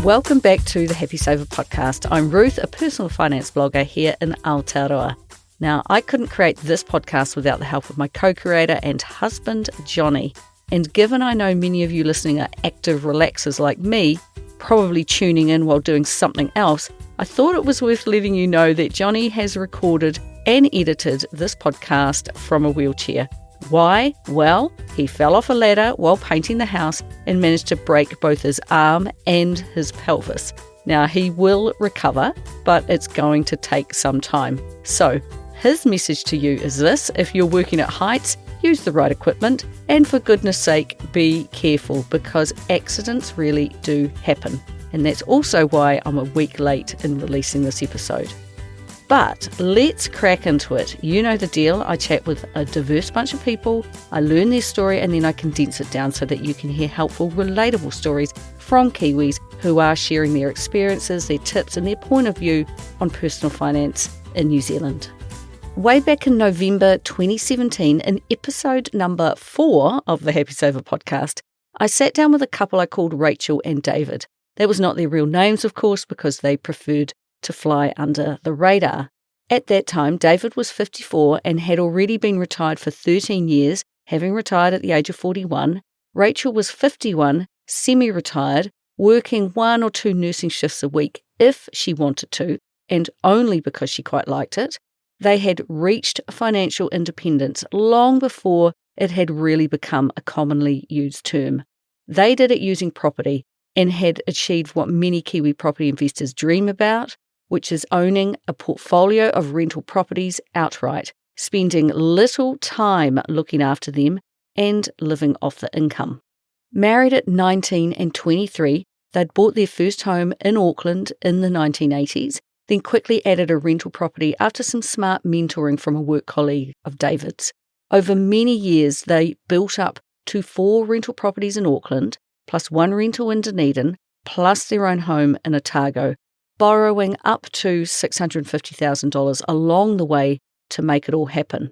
Welcome back to the Happy Saver podcast. I'm Ruth, a personal finance blogger here in Aotearoa. Now, I couldn't create this podcast without the help of my co-creator and husband, Johnny. And given I know many of you listening are active relaxers like me, probably tuning in while doing something else, I thought it was worth letting you know that Johnny has recorded and edited this podcast from a wheelchair. Why? Well, he fell off a ladder while painting the house and managed to break both his arm and his pelvis. Now, he will recover, but it's going to take some time. So, his message to you is this: if you're working at heights, use the right equipment, and for goodness sake, be careful, because accidents really do happen. And that's also why I'm a week late in releasing this episode. But let's crack into it. You know the deal. I chat with a diverse bunch of people, I learn their story, and then I condense it down so that you can hear helpful, relatable stories from Kiwis who are sharing their experiences, their tips, and their point of view on personal finance in New Zealand. Way back in November 2017, in episode number 4 of the Happy Saver podcast, I sat down with a couple I called Rachel and David. That was not their real names, of course, because they preferred to fly under the radar. At that time, David was 54 and had already been retired for 13 years, having retired at the age of 41. Rachel was 51, semi-retired, working 1 or 2 nursing shifts a week if she wanted to, and only because she quite liked it. They had reached financial independence long before it had really become a commonly used term. They did it using property and had achieved what many Kiwi property investors dream about, which is owning a portfolio of rental properties outright, spending little time looking after them and living off the income. Married at 19 and 23, they'd bought their first home in Auckland in the 1980s, then quickly added a rental property after some smart mentoring from a work colleague of David's. Over many years, they built up to 4 rental properties in Auckland, plus 1 rental in Dunedin, plus their own home in Otago, borrowing up to $650,000 along the way to make it all happen.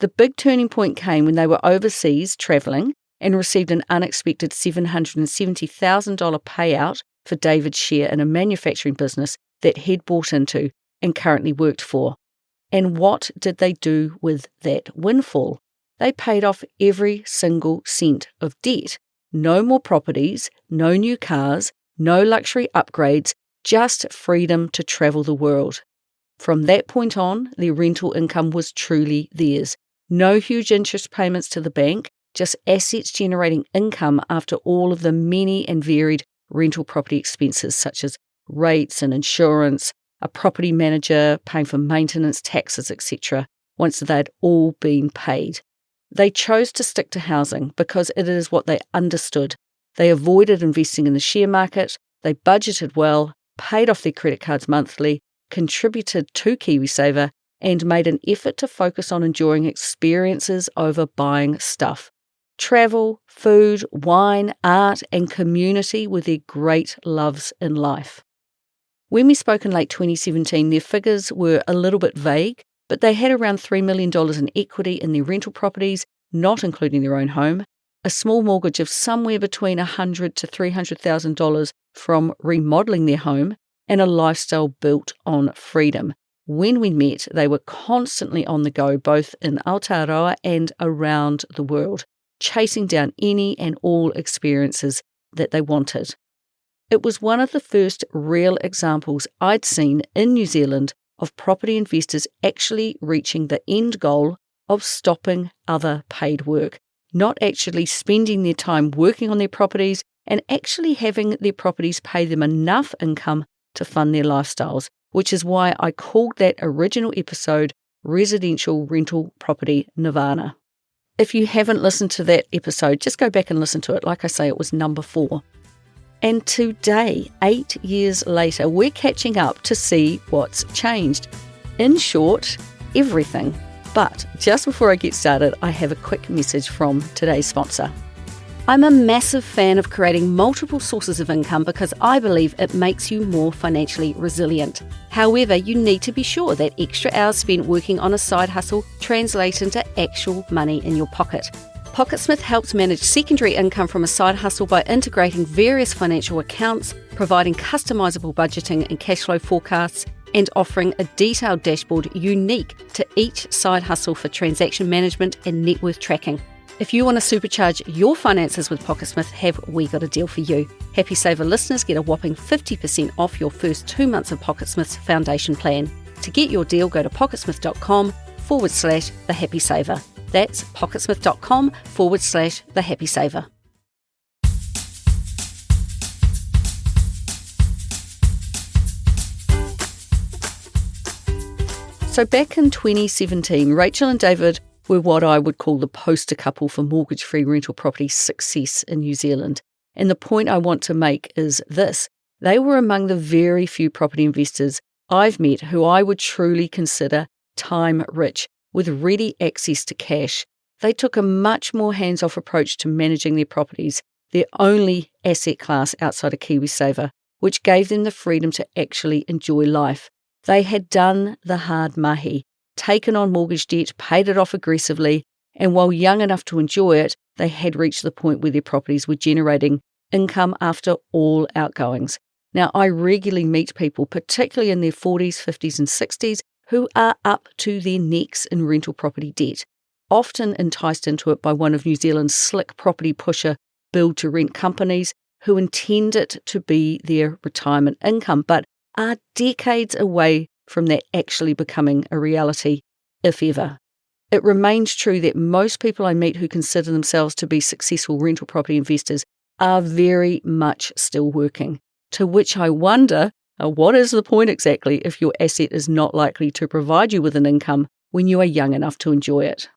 The big turning point came when they were overseas travelling and received an unexpected $770,000 payout for David's share in a manufacturing business that he'd bought into and currently worked for. And what did they do with that windfall? They paid off every single cent of debt. No more properties, no new cars, no luxury upgrades, just freedom to travel the world. From that point on, their rental income was truly theirs. No huge interest payments to the bank, just assets generating income after all of the many and varied rental property expenses such as rates and insurance, a property manager paying for maintenance, taxes, etc., once they'd all been paid. They chose to stick to housing because it is what they understood. They avoided investing in the share market, they budgeted well, paid off their credit cards monthly, contributed to KiwiSaver, and made an effort to focus on enjoying experiences over buying stuff. Travel, food, wine, art, and community were their great loves in life. When we spoke in late 2017, their figures were a little bit vague, but they had around $3 million in equity in their rental properties, not including their own home, a small mortgage of somewhere between $100,000 to $300,000 from remodelling their home, and a lifestyle built on freedom. When we met, they were constantly on the go, both in Aotearoa and around the world, chasing down any and all experiences that they wanted. It was one of the first real examples I'd seen in New Zealand of property investors actually reaching the end goal of stopping other paid work, not actually spending their time working on their properties and actually having their properties pay them enough income to fund their lifestyles, which is why I called that original episode Residential Rental Property Nirvana. If you haven't listened to that episode, just go back and listen to it. Like I say, it was number 4. And today, 8 years later, we're catching up to see what's changed. In short, everything. But just before I get started, I have a quick message from today's sponsor. I'm a massive fan of creating multiple sources of income because I believe it makes you more financially resilient. However, you need to be sure that extra hours spent working on a side hustle translate into actual money in your pocket. Pocketsmith helps manage secondary income from a side hustle by integrating various financial accounts, providing customisable budgeting and cash flow forecasts, and offering a detailed dashboard unique to each side hustle for transaction management and net worth tracking. If you want to supercharge your finances with Pocketsmith, have we got a deal for you. Happy Saver listeners get a whopping 50% off your first 2 months of Pocketsmith's foundation plan. To get your deal, go to pocketsmith.com/The Happy Saver. That's pocketsmith.com/The Happy Saver. So back in 2017, Rachel and David were what I would call the poster couple for mortgage-free rental property success in New Zealand. And the point I want to make is this: they were among the very few property investors I've met who I would truly consider time-rich, with ready access to cash. They took a much more hands-off approach to managing their properties, their only asset class outside of Kiwi Saver, which gave them the freedom to actually enjoy life. They had done the hard mahi, taken on mortgage debt, paid it off aggressively, and while young enough to enjoy it, they had reached the point where their properties were generating income after all outgoings. Now, I regularly meet people, particularly in their 40s, 50s and 60s, who are up to their necks in rental property debt, often enticed into it by one of New Zealand's slick property pusher build-to-rent companies who intend it to be their retirement income, but are decades away from that actually becoming a reality, if ever. It remains true that most people I meet who consider themselves to be successful rental property investors are very much still working, to which I wonder, what is the point exactly if your asset is not likely to provide you with an income when you are young enough to enjoy it?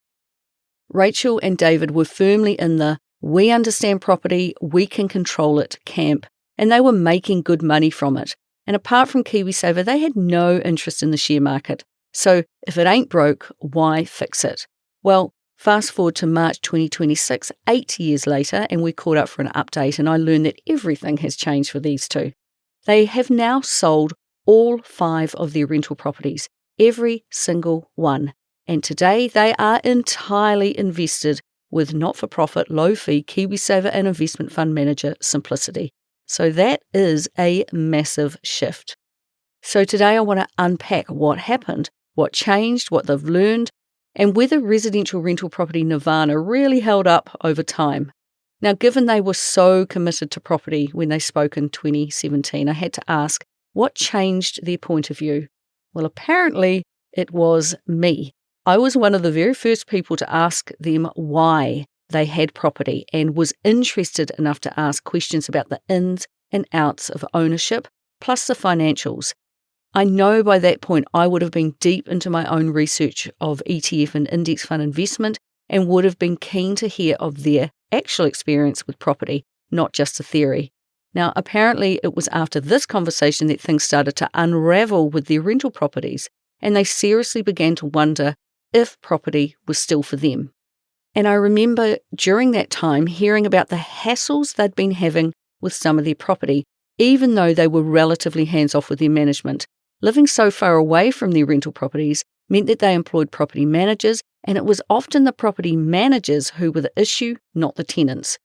Rachel and David were firmly in the "we understand property, we can control it" camp, and they were making good money from it. And apart from Kiwi Saver, they had no interest in the share market. So if it ain't broke, why fix it? Well, fast forward to March 2026, 8 years later, and we caught up for an update, and I learned that everything has changed for these two. They have now sold all 5 of their rental properties, every single one. And today they are entirely invested with not-for-profit, low-fee Kiwi Saver and investment fund manager Simplicity. So that is a massive shift. So today I want to unpack what happened, what changed, what they've learned, and whether residential rental property nirvana really held up over time. Now, given they were so committed to property when they spoke in 2017, I had to ask, what changed their point of view? Well, apparently it was me. I was one of the very first people to ask them why they had property and was interested enough to ask questions about the ins and outs of ownership, plus the financials. I know by that point I would have been deep into my own research of ETF and index fund investment and would have been keen to hear of their actual experience with property, not just a theory. Now, apparently it was after this conversation that things started to unravel with their rental properties, and they seriously began to wonder if property was still for them. And I remember during that time hearing about the hassles they'd been having with some of their property, even though they were relatively hands-off with their management. Living so far away from their rental properties meant that they employed property managers, and it was often the property managers who were the issue, not the tenants.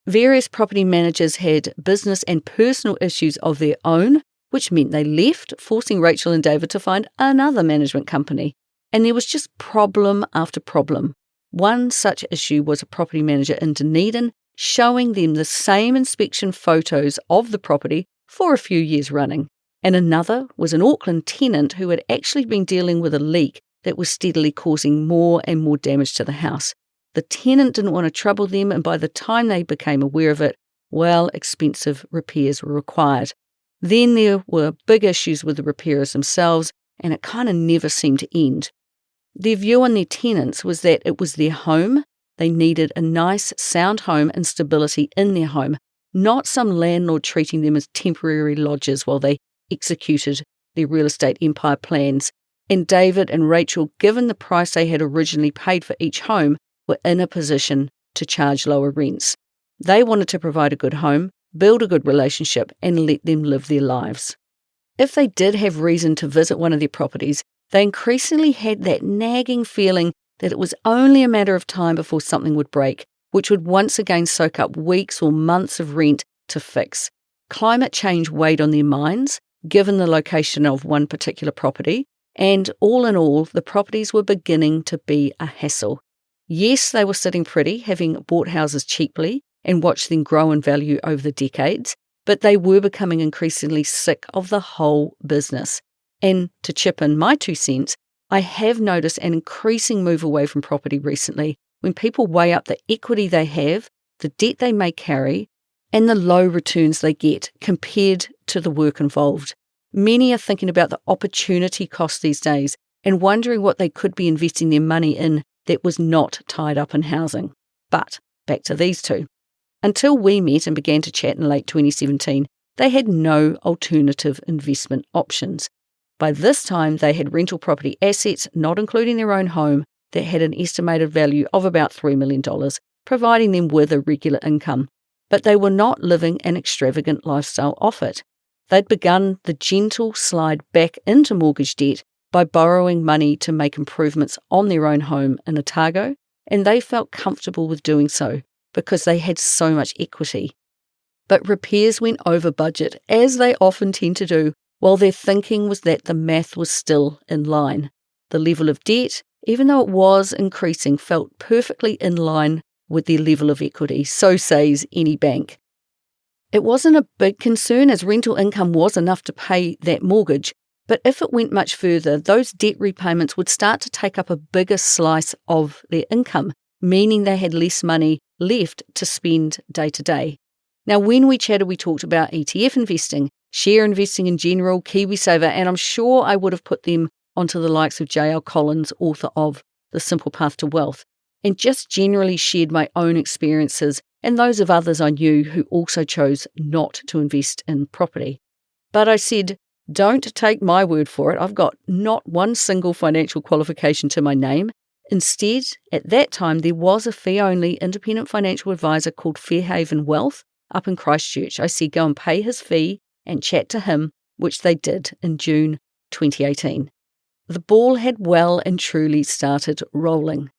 Various property managers had business and personal issues of their own, which meant they left, forcing Rachel and David to find another management company. And there was just problem after problem. One such issue was a property manager in Dunedin showing them the same inspection photos of the property for a few years running. And another was an Auckland tenant who had actually been dealing with a leak that was steadily causing more and more damage to the house. The tenant didn't want to trouble them, and by the time they became aware of it, well, expensive repairs were required. Then there were big issues with the repairers themselves, and it kind of never seemed to end. Their view on their tenants was that it was their home. They needed a nice, sound home and stability in their home, not some landlord treating them as temporary lodgers while they executed their real estate empire plans. And David and Rachel, given the price they had originally paid for each home, were in a position to charge lower rents. They wanted to provide a good home, build a good relationship, and let them live their lives. If they did have reason to visit one of their properties, they increasingly had that nagging feeling that it was only a matter of time before something would break, which would once again soak up weeks or months of rent to fix. Climate change weighed on their minds, given the location of one particular property, and all in all, the properties were beginning to be a hassle. Yes, they were sitting pretty, having bought houses cheaply and watched them grow in value over the decades, but they were becoming increasingly sick of the whole business. And to chip in my 2 cents, I have noticed an increasing move away from property recently when people weigh up the equity they have, the debt they may carry, and the low returns they get compared to the work involved. Many are thinking about the opportunity cost these days and wondering what they could be investing their money in that was not tied up in housing. But back to these two. Until we met and began to chat in late 2017, they had no alternative investment options. By this time, they had rental property assets, not including their own home, that had an estimated value of about $3 million, providing them with a regular income. But they were not living an extravagant lifestyle off it. They'd begun the gentle slide back into mortgage debt by borrowing money to make improvements on their own home in Otago, and they felt comfortable with doing so because they had so much equity. But repairs went over budget, as they often tend to do, while their thinking was that the math was still in line. The level of debt, even though it was increasing, felt perfectly in line with their level of equity, so says any bank. It wasn't a big concern as rental income was enough to pay that mortgage, but if it went much further, those debt repayments would start to take up a bigger slice of their income, meaning they had less money left to spend day to day. Now, when we chatted, we talked about ETF investing, share investing in general, KiwiSaver, and I'm sure I would have put them onto the likes of J.L. Collins, author of The Simple Path to Wealth, and just generally shared my own experiences and those of others I knew who also chose not to invest in property. But I said, don't take my word for it. I've got not one single financial qualification to my name. Instead, at that time, there was a fee-only independent financial advisor called Fairhaven Wealth up in Christchurch. I said go and pay his fee and chat to him, which they did in June 2018. The ball had well and truly started rolling.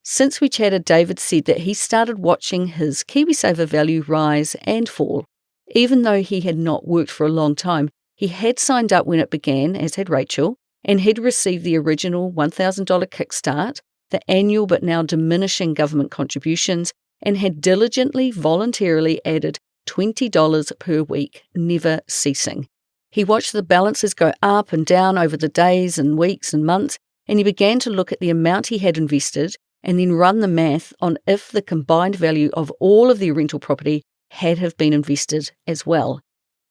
Since we chatted, David said that he started watching his KiwiSaver value rise and fall. Even though he had not worked for a long time, he had signed up when it began, as had Rachel, and had received the original $1,000 kickstart, the annual but now diminishing government contributions, and had diligently, voluntarily added $20 per week, never ceasing. He watched the balances go up and down over the days and weeks and months, and he began to look at the amount he had invested and then run the math on if the combined value of all of their rental property had have been invested as well.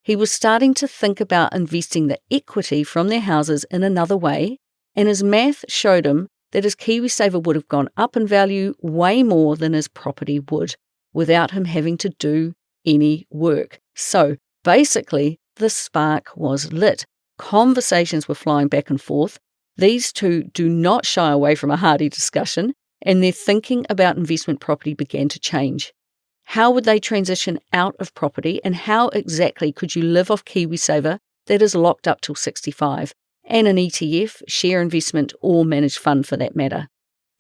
He was starting to think about investing the equity from their houses in another way, and his math showed him that his KiwiSaver would have gone up in value way more than his property would, without him having to do any work. So, basically, the spark was lit. Conversations were flying back and forth. These two do not shy away from a hearty discussion, and their thinking about investment property began to change. How would they transition out of property, and how exactly could you live off KiwiSaver that is locked up till 65, and an ETF, share investment, or managed fund for that matter?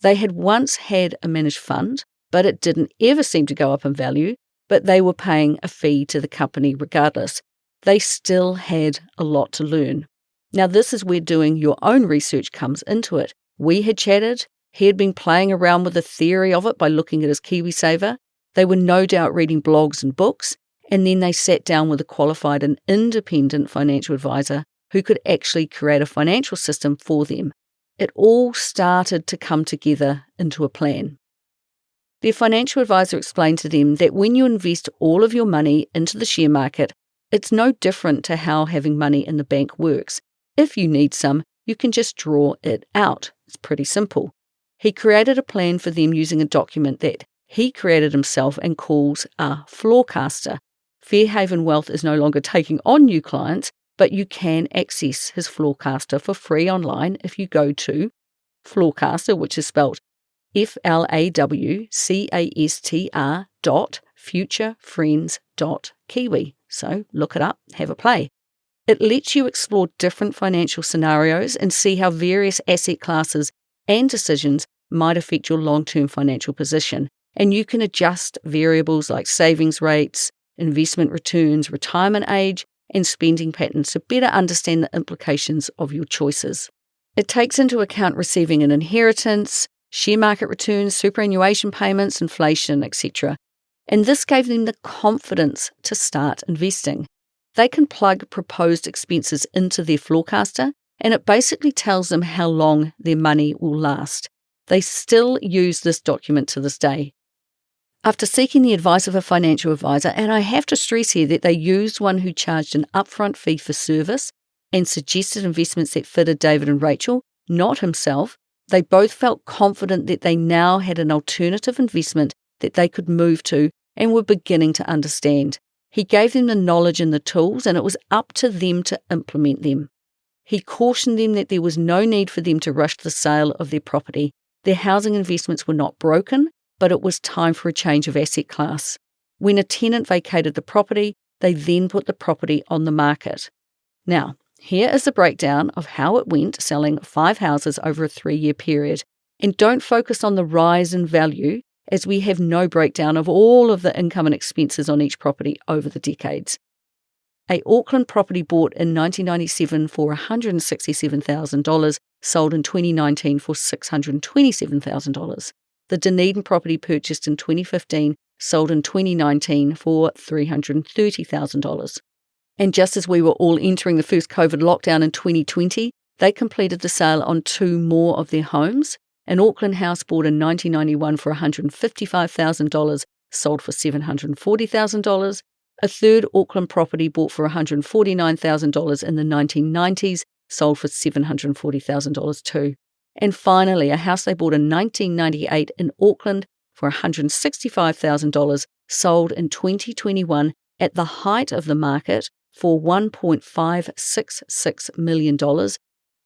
They had once had a managed fund, but it didn't ever seem to go up in value, but they were paying a fee to the company regardless. They still had a lot to learn. Now, this is where doing your own research comes into it. We had chatted. He had been playing around with the theory of it by looking at his KiwiSaver. They were no doubt reading blogs and books, and then they sat down with a qualified and independent financial advisor who could actually create a financial system for them. It all started to come together into a plan. Their financial advisor explained to them that when you invest all of your money into the share market, it's no different to how having money in the bank works. If you need some, you can just draw it out. It's pretty simple. He created a plan for them using a document that he created himself and calls a floorcaster. Fairhaven Wealth is no longer taking on new clients, but you can access his floorcaster for free online if you go to floorcaster, which is spelled FLAWCASTR.futurefriends.kiwi. So look it up, have a play. It lets you explore different financial scenarios and see how various asset classes and decisions might affect your long-term financial position. and you can adjust variables like savings rates, investment returns, retirement age, and spending patterns to better understand the implications of your choices. It takes into account receiving an inheritance, share market returns, superannuation payments, inflation, etc. And this gave them the confidence to start investing. They can plug proposed expenses into their forecaster, and it basically tells them how long their money will last. They still use this document to this day. After seeking the advice of a financial advisor, and I have to stress here that they used one who charged an upfront fee for service and suggested investments that fitted David and Rachel, not himself, they both felt confident that they now had an alternative investment that they could move to and were beginning to understand. He gave them the knowledge and the tools, and it was up to them to implement them. He cautioned them that there was no need for them to rush the sale of their property. Their housing investments were not broken, but it was time for a change of asset class. When a tenant vacated the property, they then put the property on the market. Now, here is the breakdown of how it went selling 5 houses over a 3-year period. And don't focus on the rise in value, as we have no breakdown of all of the income and expenses on each property over the decades. A Auckland property bought in 1997 for $167,000 sold in 2019 for $627,000. The Dunedin property purchased in 2015 sold in 2019 for $330,000. And just as we were all entering the first COVID lockdown in 2020, they completed the sale on 2 more of their homes. An Auckland house bought in 1991 for $155,000 sold for $740,000. A third Auckland property bought for $149,000 in the 1990s sold for $740,000 too. And finally, a house they bought in 1998 in Auckland for $165,000 sold in 2021 at the height of the market for $1.566 million,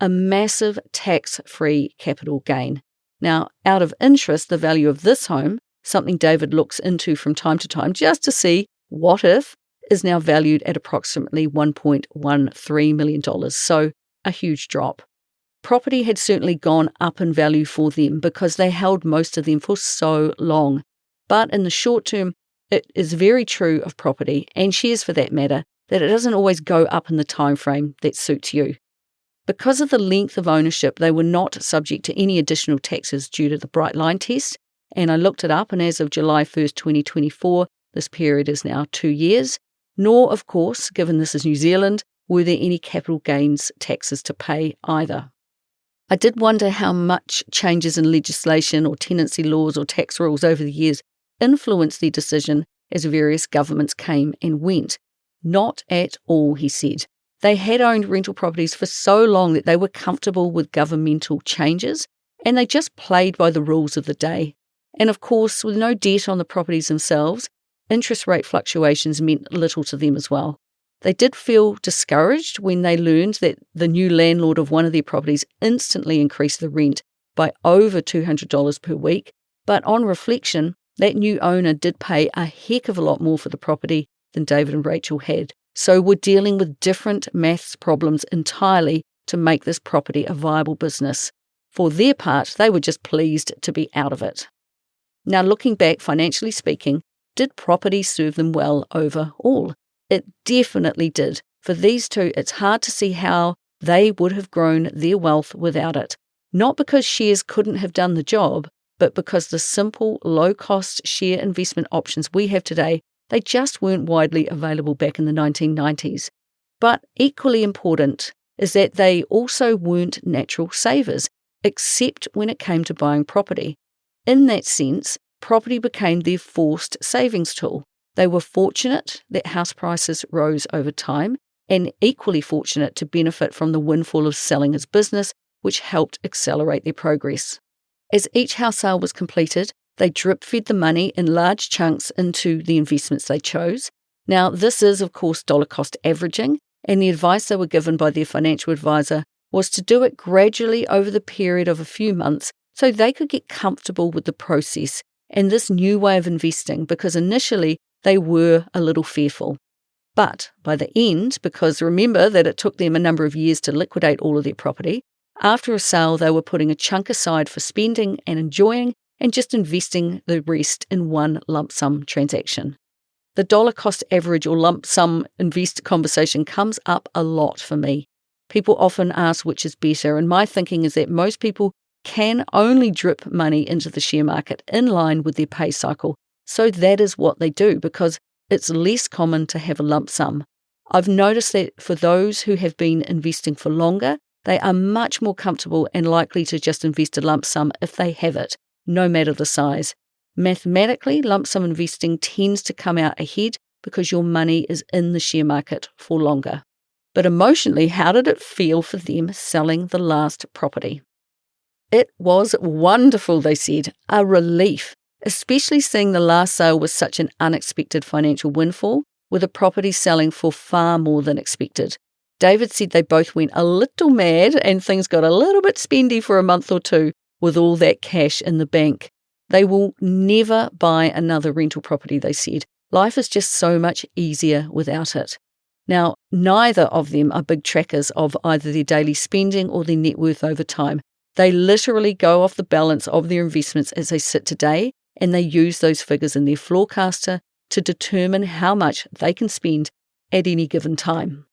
a massive tax-free capital gain. Now, out of interest, the value of this home, something David looks into from time to time just to see what if, is now valued at approximately $1.13 million, so a huge drop. Property had certainly gone up in value for them because they held most of them for so long. But in the short term, it is very true of property, and shares for that matter, that it doesn't always go up in the time frame that suits you. Because of the length of ownership, they were not subject to any additional taxes due to the Bright Line test, and I looked it up, and as of July 1st, 2024, this period is now 2 years, nor, of course, given this is New Zealand, were there any capital gains taxes to pay either. I did wonder how much changes in legislation or tenancy laws or tax rules over the years influenced their decision as various governments came and went. Not at all, he said. They had owned rental properties for so long that they were comfortable with governmental changes, and they just played by the rules of the day. And of course, with no debt on the properties themselves, interest rate fluctuations meant little to them as well. They did feel discouraged when they learned that the new landlord of one of their properties instantly increased the rent by over $200 per week, but on reflection, that new owner did pay a heck of a lot more for the property than David and Rachel had. So we're dealing with different maths problems entirely to make this property a viable business. For their part, they were just pleased to be out of it. Now, looking back, financially speaking, did property serve them well overall? It definitely did. For these two, it's hard to see how they would have grown their wealth without it. Not because shares couldn't have done the job, but because the simple, low-cost share investment options we have today, they just weren't widely available back in the 1990s. But equally important is that they also weren't natural savers, except when it came to buying property. In that sense, property became their forced savings tool. They were fortunate that house prices rose over time, and equally fortunate to benefit from the windfall of selling as business, which helped accelerate their progress. As each house sale was completed, they drip-fed the money in large chunks into the investments they chose. Now, this is, of course, dollar-cost averaging, and the advice they were given by their financial advisor was to do it gradually over the period of a few months so they could get comfortable with the process and this new way of investing, because initially they were a little fearful. But by the end, because remember that it took them a number of years to liquidate all of their property, after a sale they were putting a chunk aside for spending and enjoying, and just investing the rest in one lump sum transaction. The dollar cost average or lump sum invest conversation comes up a lot for me. People often ask which is better, and my thinking is that most people can only drip money into the share market in line with their pay cycle. So that is what they do because it's less common to have a lump sum. I've noticed that for those who have been investing for longer, they are much more comfortable and likely to just invest a lump sum if they have it, no matter the size. Mathematically, lump sum investing tends to come out ahead because your money is in the share market for longer. But emotionally, how did it feel for them selling the last property? It was wonderful, they said, a relief, especially seeing the last sale was such an unexpected financial windfall, with the property selling for far more than expected. David said they both went a little mad and things got a little bit spendy for a month or two with all that cash in the bank. They will never buy another rental property, they said. Life is just so much easier without it. Now, neither of them are big trackers of either their daily spending or their net worth over time. They literally go off the balance of their investments as they sit today, and they use those figures in their forecaster to determine how much they can spend at any given time.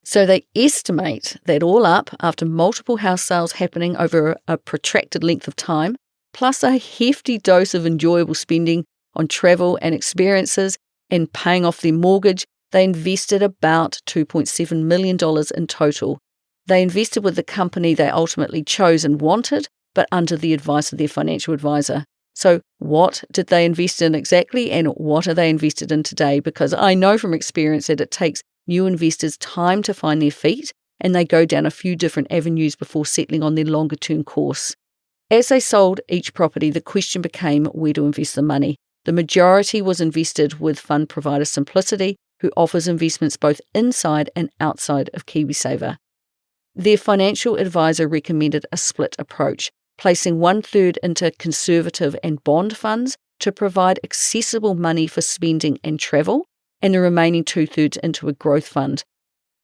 So they estimate that all up, after multiple house sales happening over a protracted length of time, plus a hefty dose of enjoyable spending on travel and experiences and paying off their mortgage, they invested about $2.7 million in total. They invested with the company they ultimately chose and wanted, but under the advice of their financial advisor. So what did they invest in exactly, and what are they invested in today? Because I know from experience that it takes new investors time to find their feet, and they go down a few different avenues before settling on their longer-term course. As they sold each property, the question became where to invest the money. The majority was invested with fund provider Simplicity, who offers investments both inside and outside of KiwiSaver. Their financial advisor recommended a split approach, placing 1/3 into conservative and bond funds to provide accessible money for spending and travel, and the remaining 2/3 into a growth fund.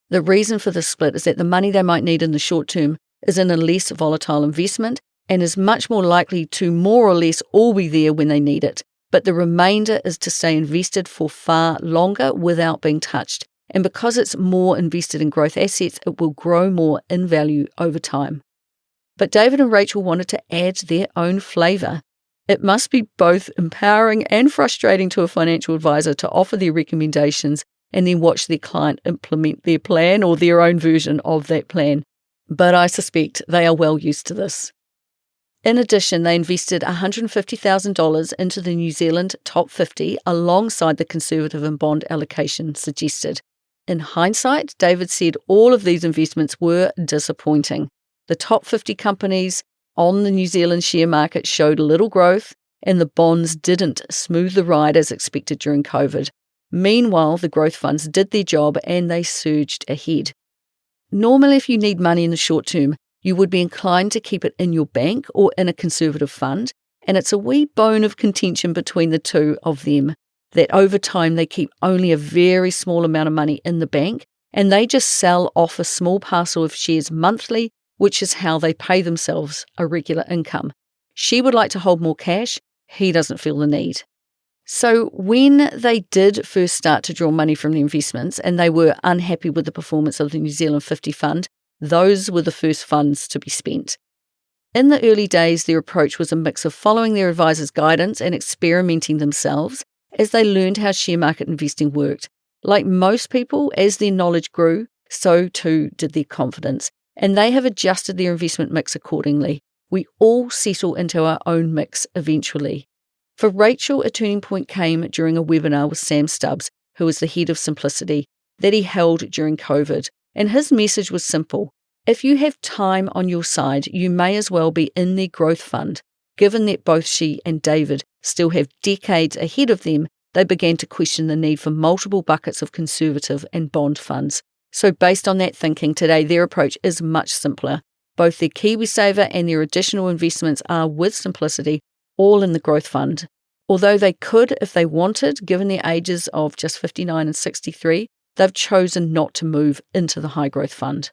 The reason for the split is that the money they might need in the short term is in a less volatile investment and is much more likely to more or less all be there when they need it. But the remainder is to stay invested for far longer without being touched. And because it's more invested in growth assets, it will grow more in value over time. But David and Rachel wanted to add their own flavour. It must be both empowering and frustrating to a financial advisor to offer their recommendations and then watch their client implement their plan or their own version of that plan. But I suspect they are well used to this. In addition, they invested $150,000 into the New Zealand top 50 alongside the conservative and bond allocation suggested. In hindsight, David said all of these investments were disappointing. The top 50 companies on the New Zealand share market showed little growth, and the bonds didn't smooth the ride as expected during COVID. Meanwhile, the growth funds did their job and they surged ahead. Normally, if you need money in the short term, you would be inclined to keep it in your bank or in a conservative fund, and it's a wee bone of contention between the two of them, that over time they keep only a very small amount of money in the bank, and they just sell off a small parcel of shares monthly, which is how they pay themselves a regular income. She would like to hold more cash, he doesn't feel the need. So when they did first start to draw money from the investments and they were unhappy with the performance of the New Zealand 50 fund, those were the first funds to be spent. In the early days, their approach was a mix of following their advisor's guidance and experimenting themselves as they learned how share market investing worked. Like most people, as their knowledge grew, so too did their confidence, and they have adjusted their investment mix accordingly. We all settle into our own mix eventually. For Rachel, a turning point came during a webinar with Sam Stubbs, who was the head of Simplicity, that he held during COVID. And his message was simple. If you have time on your side, you may as well be in their growth fund. Given that both she and David still have decades ahead of them, they began to question the need for multiple buckets of conservative and bond funds. So based on that thinking, today their approach is much simpler. Both their KiwiSaver and their additional investments are with Simplicity, all in the growth fund. Although they could, if they wanted, given their ages of just 59 and 63, they've chosen not to move into the high growth fund.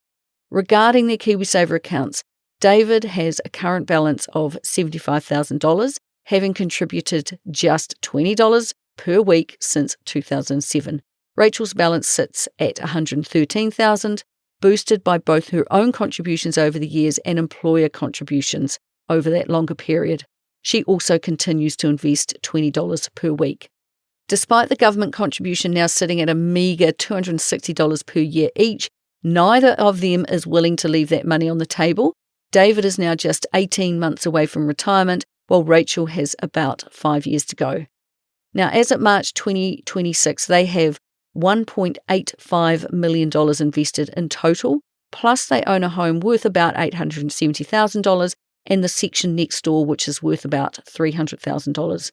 Regarding their KiwiSaver accounts, David has a current balance of $75,000 having contributed just $20 per week since 2007. Rachel's balance sits at $113,000, boosted by both her own contributions over the years and employer contributions over that longer period. She also continues to invest $20 per week. Despite the government contribution now sitting at a meagre $260 per year each, neither of them is willing to leave that money on the table. David is now just 18 months away from retirement, while Rachel has about 5 years to go. Now, as of March 2026, they have $1.85 million invested in total, plus they own a home worth about $870,000 and the section next door, which is worth about $300,000.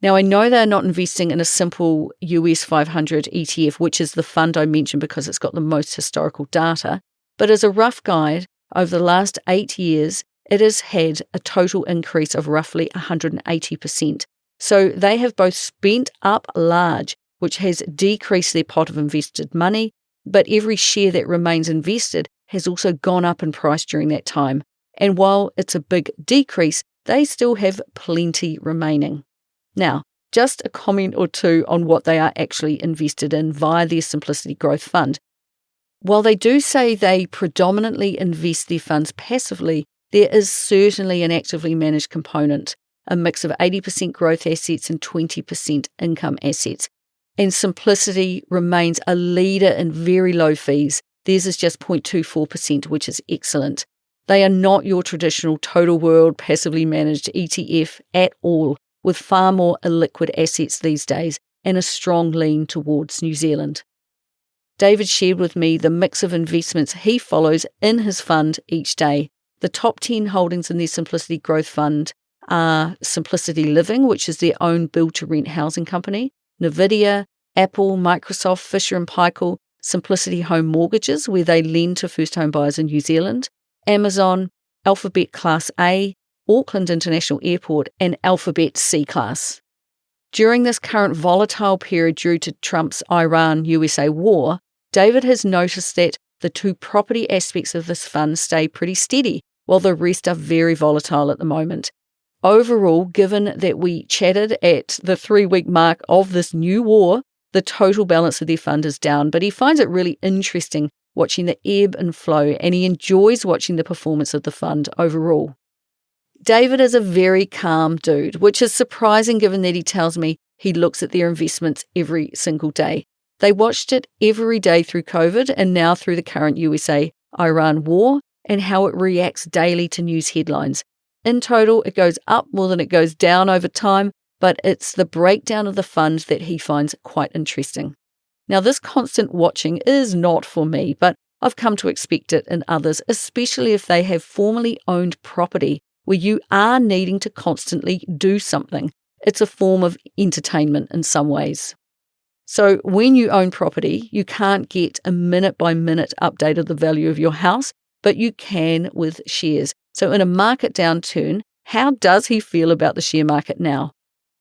Now, I know they're not investing in a simple US 500 ETF, which is the fund I mentioned because it's got the most historical data, but as a rough guide, over the last 8 years, it has had a total increase of roughly 180%. So they have both spent up large, which has decreased their pot of invested money, but every share that remains invested has also gone up in price during that time. And while it's a big decrease, they still have plenty remaining. Now, just a comment or two on what they are actually invested in via their Simplicity Growth Fund. While they do say they predominantly invest their funds passively, there is certainly an actively managed component, a mix of 80% growth assets and 20% income assets. And Simplicity remains a leader in very low fees. Theirs is just 0.24%, which is excellent. They are not your traditional total world passively managed ETF at all, with far more illiquid assets these days and a strong lean towards New Zealand. David shared with me the mix of investments he follows in his fund each day. The top 10 holdings in their Simplicity Growth Fund are Simplicity Living, which is their own build-to-rent housing company, Nvidia, Apple, Microsoft, Fisher & Paykel, Simplicity Home Mortgages, where they lend to first home buyers in New Zealand, Amazon, Alphabet Class A, Auckland International Airport, and Alphabet C-Class. During this current volatile period due to Trump's Iran-USA war, David has noticed that the two property aspects of this fund stay pretty steady, while the rest are very volatile at the moment. Overall, given that we chatted at the 3-week mark of this new war, the total balance of their fund is down, but he finds it really interesting watching the ebb and flow, and he enjoys watching the performance of the fund overall. David is a very calm dude, which is surprising given that he tells me he looks at their investments every single day. They watched it every day through COVID and now through the current USA-Iran war and how it reacts daily to news headlines. In total, it goes up more than it goes down over time, but it's the breakdown of the fund that he finds quite interesting. Now, this constant watching is not for me, but I've come to expect it in others, especially if they have formerly owned property where you are needing to constantly do something. It's a form of entertainment in some ways. So when you own property, you can't get a minute-by-minute update of the value of your house, but you can with shares. So in a market downturn, how does he feel about the share market now?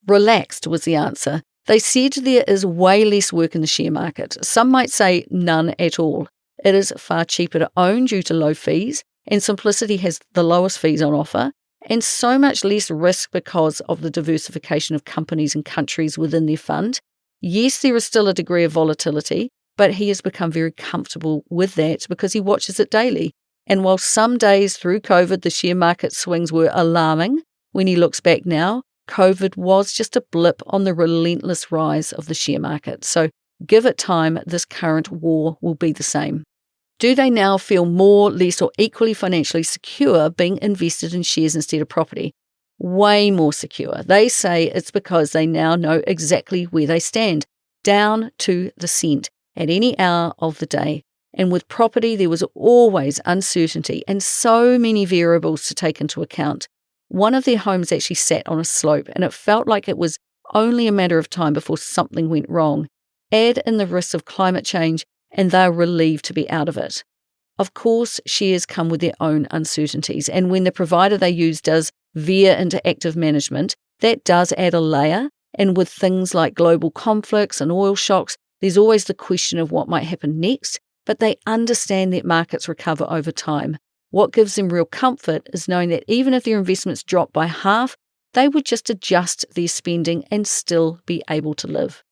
Relaxed was the answer. They said there is way less work in the share market. Some might say none at all. It is far cheaper to own due to low fees, and Simplicity has the lowest fees on offer, and so much less risk because of the diversification of companies and countries within their fund. Yes, there is still a degree of volatility, but he has become very comfortable with that because he watches it daily. And while some days through COVID the share market swings were alarming, when he looks back now, COVID was just a blip on the relentless rise of the share market. So give it time, this current war will be the same. Do they now feel more, less, or equally financially secure being invested in shares instead of property? Way more secure. They say it's because they now know exactly where they stand, down to the cent, at any hour of the day. And with property, there was always uncertainty and so many variables to take into account. One of their homes actually sat on a slope, and it felt like it was only a matter of time before something went wrong. Add in the risks of climate change, and they're relieved to be out of it. Of course, shares come with their own uncertainties, and when the provider they use does veer into active management, that does add a layer, and with things like global conflicts and oil shocks, there's always the question of what might happen next, but they understand that markets recover over time. What gives them real comfort is knowing that even if their investments drop by half, they would just adjust their spending and still be able to live.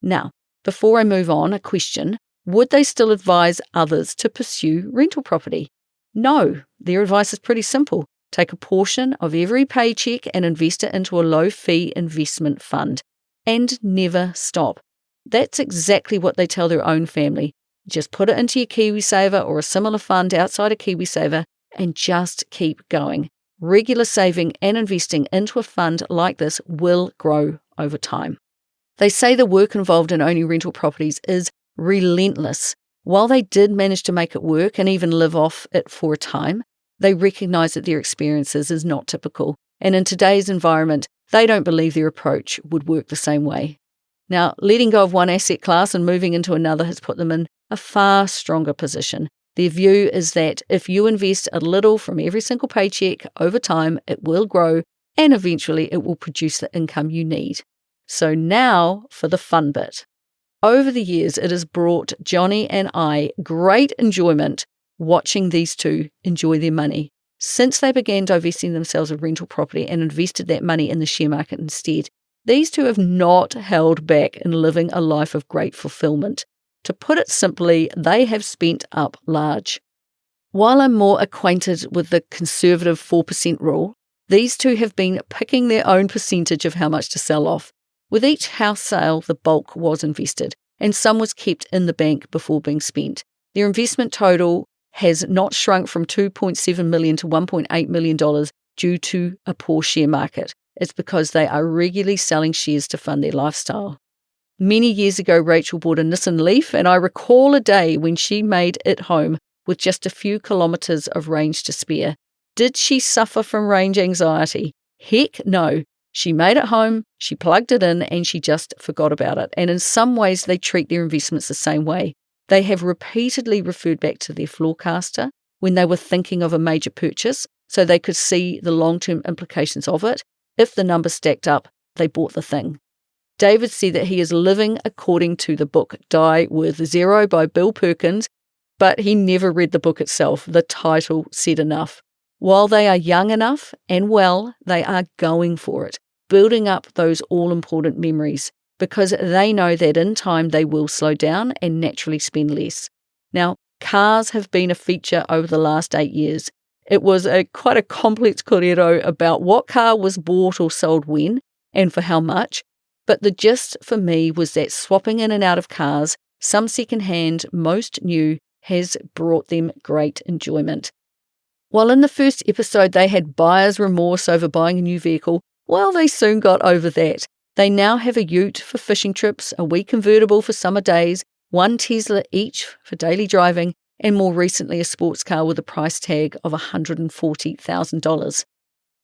Now, before I move on, a question: would they still advise others to pursue rental property? No, their advice is pretty simple. Take a portion of every paycheck and invest it into a low-fee investment fund. And never stop. That's exactly what they tell their own family. Just put it into your KiwiSaver or a similar fund outside of KiwiSaver and just keep going. Regular saving and investing into a fund like this will grow over time. They say the work involved in owning rental properties is relentless. While they did manage to make it work and even live off it for a time, they recognise that their experiences is not typical. And in today's environment, they don't believe their approach would work the same way. Now, letting go of one asset class and moving into another has put them in a far stronger position. Their view is that if you invest a little from every single paycheck over time, it will grow and eventually it will produce the income you need. So now for the fun bit. Over the years, it has brought Johnny and I great enjoyment watching these two enjoy their money. Since they began divesting themselves of rental property and invested that money in the share market instead, these two have not held back in living a life of great fulfillment. To put it simply, they have spent up large. While I'm more acquainted with the conservative 4% rule, these two have been picking their own percentage of how much to sell off. With each house sale, the bulk was invested, and some was kept in the bank before being spent. Their investment total has not shrunk from $2.7 million to $1.8 million due to a poor share market. It's because they are regularly selling shares to fund their lifestyle. Many years ago, Rachel bought a Nissan Leaf, and I recall a day when she made it home with just a few kilometres of range to spare. Did she suffer from range anxiety? Heck no. She made it home, she plugged it in, and she just forgot about it. And in some ways, they treat their investments the same way. They have repeatedly referred back to their forecaster when they were thinking of a major purchase, so they could see the long-term implications of it. If the numbers stacked up, they bought the thing. David said that he is living according to the book Die with Zero by Bill Perkins, but he never read the book itself. The title said enough. While they are young enough and well, they are going for it, building up those all-important memories, because they know that in time they will slow down and naturally spend less. Now, cars have been a feature over the last 8 years. It was quite a complex correro about what car was bought or sold when and for how much, but the gist for me was that swapping in and out of cars, some second-hand, most new, has brought them great enjoyment. While in the first episode they had buyer's remorse over buying a new vehicle, well, they soon got over that. They now have a ute for fishing trips, a wee convertible for summer days, one Tesla each for daily driving, and more recently a sports car with a price tag of $140,000.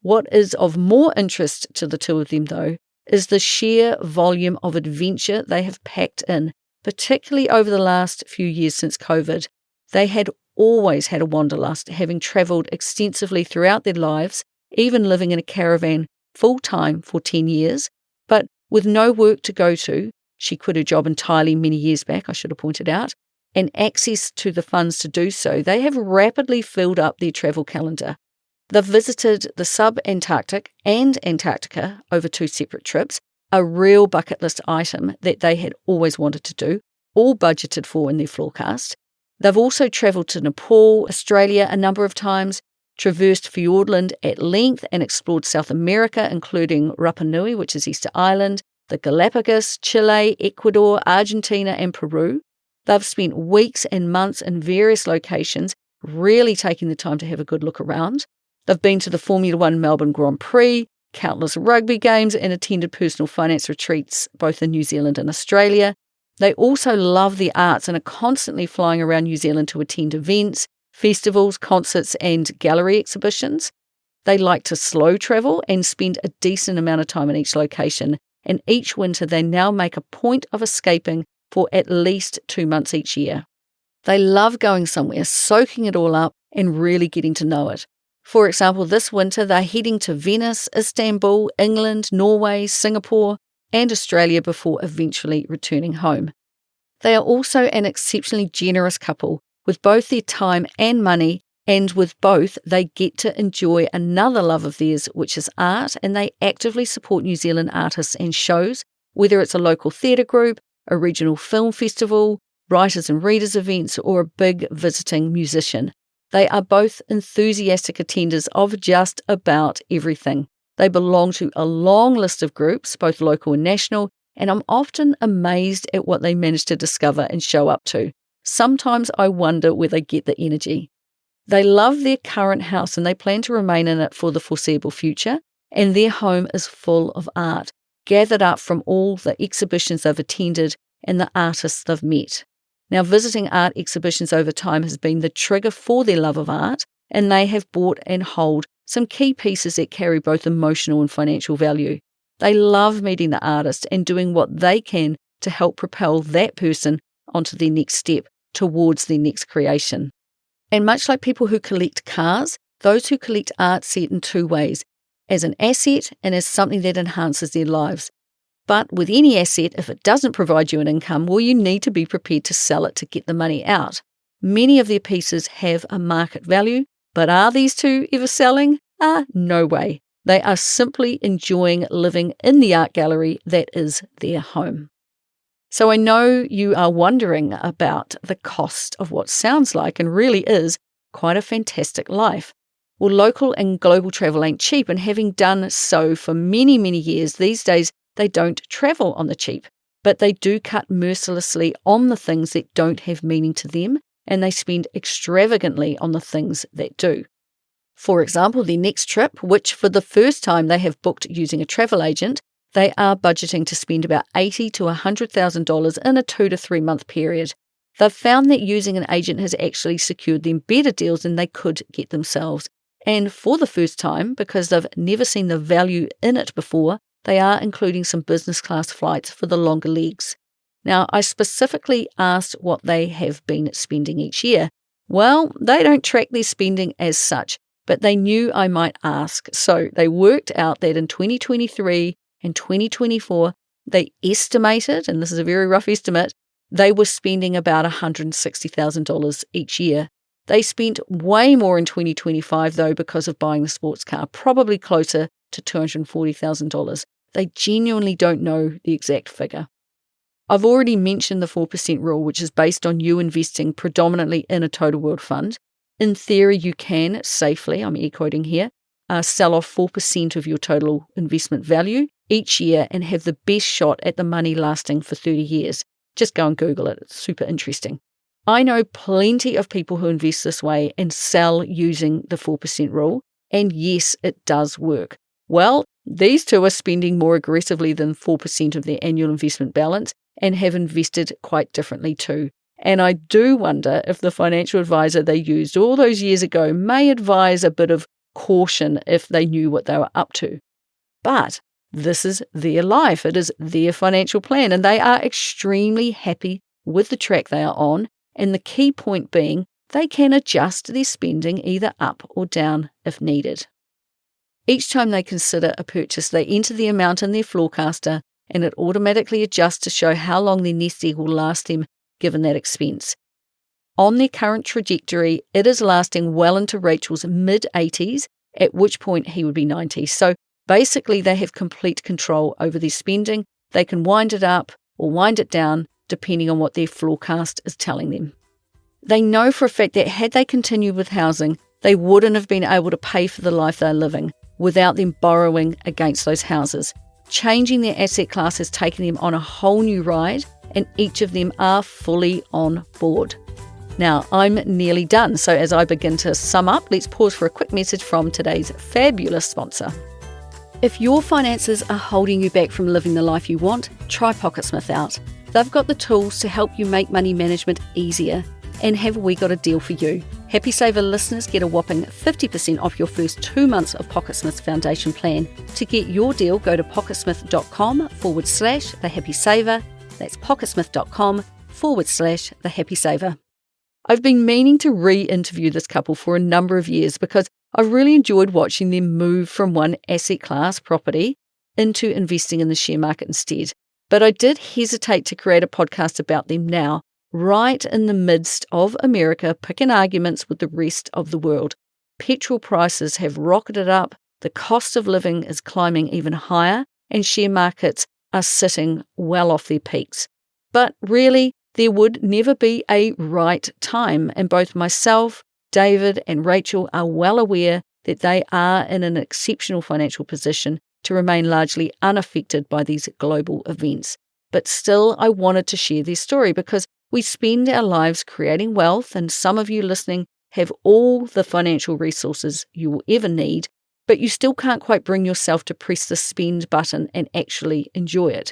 What is of more interest to the two of them, though, is the sheer volume of adventure they have packed in, particularly over the last few years since COVID. They had always had a wanderlust, having travelled extensively throughout their lives, even living in a caravan full-time for 10 years, but with no work to go to. She quit her job entirely many years back, I should have pointed out, and access to the funds to do so. They have rapidly filled up their travel calendar. They've visited the sub-Antarctic and Antarctica over 2 separate trips, a real bucket list item that they had always wanted to do, all budgeted for in their forecast. They've also travelled to Nepal, Australia a number of times, traversed Fiordland at length and explored South America, including Rapa Nui, which is Easter Island, the Galapagos, Chile, Ecuador, Argentina and Peru. They've spent weeks and months in various locations, really taking the time to have a good look around. They've been to the Formula One Melbourne Grand Prix, countless rugby games and attended personal finance retreats both in New Zealand and Australia. They also love the arts and are constantly flying around New Zealand to attend events, festivals, concerts and gallery exhibitions. They like to slow travel and spend a decent amount of time in each location, and each winter they now make a point of escaping for at least 2 months each year. They love going somewhere, soaking it all up and really getting to know it. For example, this winter they're heading to Venice, Istanbul, England, Norway, Singapore and Australia before eventually returning home. They are also an exceptionally generous couple with both their time and money, And with both, they get to enjoy another love of theirs, which is art, and they actively support New Zealand artists and shows, whether it's a local theatre group, a regional film festival, writers and readers events, or a big visiting musician. They are both enthusiastic attenders of just about everything. They belong to a long list of groups, both local and national, and I'm often amazed at what they manage to discover and show up to. Sometimes I wonder where they get the energy. They love their current house and they plan to remain in it for the foreseeable future, and their home is full of art, gathered up from all the exhibitions they've attended and the artists they've met. Now, visiting art exhibitions over time has been the trigger for their love of art, and they have bought and hold some key pieces that carry both emotional and financial value. They love meeting the artist and doing what they can to help propel that person onto their next step towards their next creation. And much like people who collect cars, those who collect art see it in two ways, as an asset and as something that enhances their lives. But with any asset, if it doesn't provide you an income, well, you need to be prepared to sell it to get the money out. Many of their pieces have a market value, but are these two ever selling? No way. They are simply enjoying living in the art gallery that is their home. So I know you are wondering about the cost of what sounds like and really is quite a fantastic life. Well, local and global travel ain't cheap, and having done so for many, many years, these days they don't travel on the cheap, but they do cut mercilessly on the things that don't have meaning to them, and they spend extravagantly on the things that do. For example, their next trip, which for the first time they have booked using a travel agent, they are budgeting to spend about $80,000 to $100,000 in a 2 to 3 month period. They've found that using an agent has actually secured them better deals than they could get themselves. And for the first time, because they've never seen the value in it before, they are including some business class flights for the longer legs. Now, I specifically asked what they have been spending each year. Well, they don't track their spending as such, but they knew I might ask. So they worked out that in 2023 and 2024, they estimated, and this is a very rough estimate, they were spending about $160,000 each year. They spent way more in 2025 though because of buying the sports car, probably closer to $240,000. They genuinely don't know the exact figure. I've already mentioned the 4% rule, which is based on you investing predominantly in a total world fund. In theory, you can safely, I'm air quoting here, sell off 4% of your total investment value each year and have the best shot at the money lasting for 30 years. Just go and Google it. It's super interesting. I know plenty of people who invest this way and sell using the 4% rule, and yes, it does work. Well, these two are spending more aggressively than 4% of their annual investment balance and have invested quite differently too. And I do wonder if the financial advisor they used all those years ago may advise a bit of caution if they knew what they were up to. But this is their life. It is their financial plan, and they are extremely happy with the track they are on. And the key point being, they can adjust their spending either up or down if needed. Each time they consider a purchase, they enter the amount in their forecaster, and it automatically adjusts to show how long their nest egg will last them given that expense. On their current trajectory, it is lasting well into Rachel's mid-80s, at which point he would be 90. So basically, they have complete control over their spending. They can wind it up or wind it down, depending on what their forecast is telling them. They know for a fact that had they continued with housing, they wouldn't have been able to pay for the life they're living without them borrowing against those houses. Changing their asset class has taken them on a whole new ride, and each of them are fully on board. Now, I'm nearly done, so as I begin to sum up, let's pause for a quick message from today's fabulous sponsor. If your finances are holding you back from living the life you want, try PocketSmith out. They've got the tools to help you make money management easier. And have we got a deal for you? Happy Saver listeners get a whopping 50% off your first 2 months of PocketSmith's foundation plan. To get your deal, go to pocketsmith.com/thehappysaver. That's pocketsmith.com/thehappysaver. I've been meaning to re-interview this couple for a number of years because I've really enjoyed watching them move from one asset class, property, into investing in the share market instead. But I did hesitate to create a podcast about them now right in the midst of America picking arguments with the rest of the world. Petrol prices have rocketed up, the cost of living is climbing even higher, and share markets are sitting well off their peaks. But really, there would never be a right time, and both myself, David, and Rachel are well aware that they are in an exceptional financial position to remain largely unaffected by these global events. But still, I wanted to share their story because we spend our lives creating wealth, and some of you listening have all the financial resources you will ever need, but you still can't quite bring yourself to press the spend button and actually enjoy it.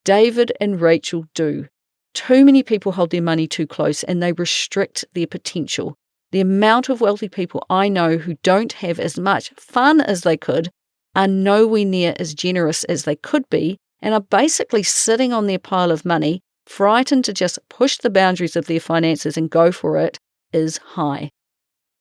David and Rachel do. Too many people hold their money too close and they restrict their potential. The amount of wealthy people I know who don't have as much fun as they could are nowhere near as generous as they could be and are basically sitting on their pile of money, frightened to just push the boundaries of their finances and go for it, is high.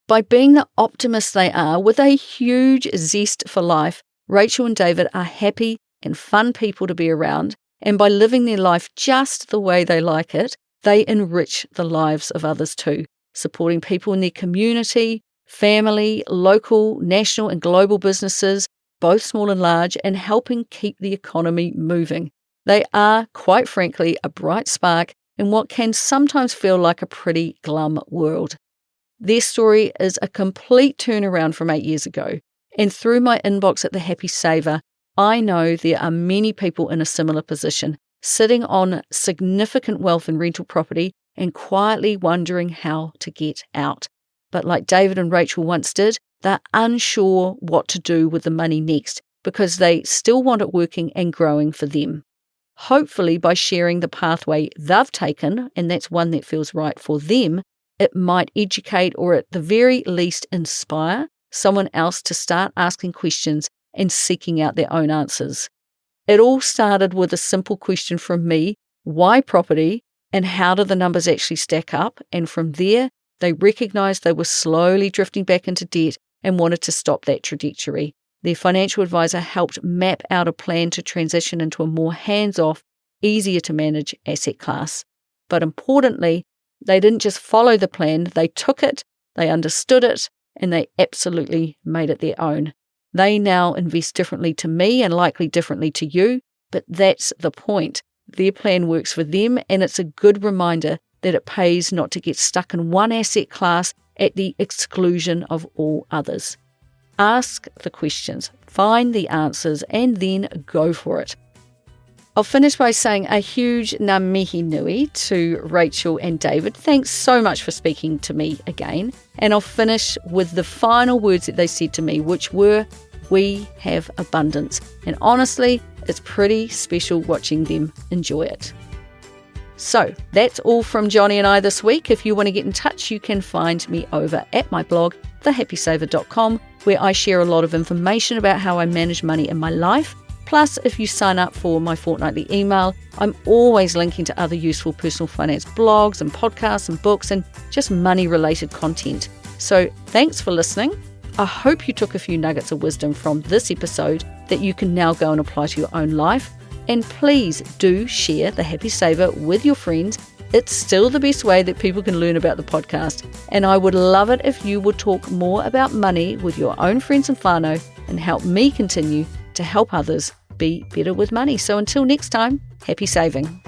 By being the optimists they are, with a huge zest for life, Rachel and David are happy and fun people to be around, and by living their life just the way they like it, they enrich the lives of others too, supporting people in their community, family, local, national and global businesses, both small and large, and helping keep the economy moving. They are, quite frankly, a bright spark in what can sometimes feel like a pretty glum world. Their story is a complete turnaround from 8 years ago, and through my inbox at The Happy Saver, I know there are many people in a similar position, sitting on significant wealth in rental property and quietly wondering how to get out. But like David and Rachel once did, they're unsure what to do with the money next because they still want it working and growing for them. Hopefully, by sharing the pathway they've taken, and that's one that feels right for them, it might educate or at the very least inspire someone else to start asking questions and seeking out their own answers. It all started with a simple question from me: why property and how do the numbers actually stack up? And from there, they recognized they were slowly drifting back into debt and wanted to stop that trajectory. Their financial advisor helped map out a plan to transition into a more hands-off, easier to manage asset class. But importantly, they didn't just follow the plan, they took it, they understood it, and they absolutely made it their own. They now invest differently to me and likely differently to you, but that's the point. Their plan works for them, and it's a good reminder that it pays not to get stuck in one asset class at the exclusion of all others. Ask the questions, find the answers, and then go for it. I'll finish by saying a huge ngā mihi nui to Rachel and David. Thanks so much for speaking to me again. And I'll finish with the final words that they said to me, which were, "We have abundance." And honestly, it's pretty special watching them enjoy it. So that's all from Johnny and I this week. If you want to get in touch, you can find me over at my blog, thehappysaver.com, where I share a lot of information about how I manage money in my life. Plus, if you sign up for my fortnightly email, I'm always linking to other useful personal finance blogs and podcasts and books and just money-related content. So thanks for listening. I hope you took a few nuggets of wisdom from this episode that you can now go and apply to your own life. And please do share The Happy Saver with your friends. It's still the best way that people can learn about the podcast. And I would love it if you would talk more about money with your own friends and whānau and help me continue to help others be better with money. So until next time, happy saving.